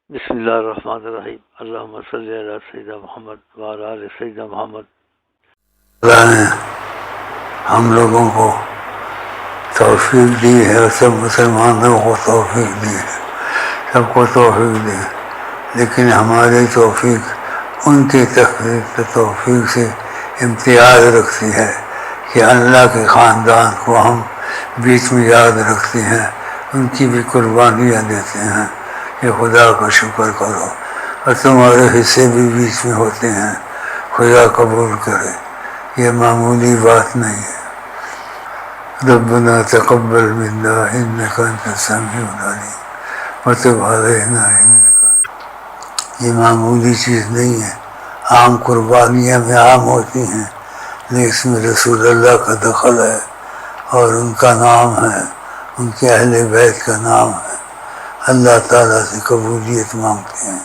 بسم اللہ الرحمن الرحیم اللہم صلی علی سیدنا محمد وعلی آل سیدنا محمد۔ اللہ نے ہم لوگوں کو توفیق دی ہے اور سب مسلمانوں کو توفیق دی ہے، سب کو توفیق دی، لیکن ہماری توفیق ان کی توفیق سے امتیاز رکھتی ہے کہ اللہ کے خاندان کو ہم بیچ میں یاد رکھتے ہیں، ان کی بھی قربانیاں دیتے ہیں کہ خدا کا شکر کرو، اور تمہارے حصے بھی بیچ میں ہوتے ہیں، خدا قبول کرے، یہ معمولی بات نہیں ہے۔ ربنا تقبل منا انک انت السمیع العلیم وتب علینا انک، یہ معمولی چیز نہیں ہے۔ عام قربانیاں میں عام ہوتی ہیں، لیکن اس میں رسول اللہ کا دخل ہے اور ان کا نام ہے، ان کے اہل بیت کا نام ہے، اللہ تعالیٰ سے قبولیت مانگتے ہیں۔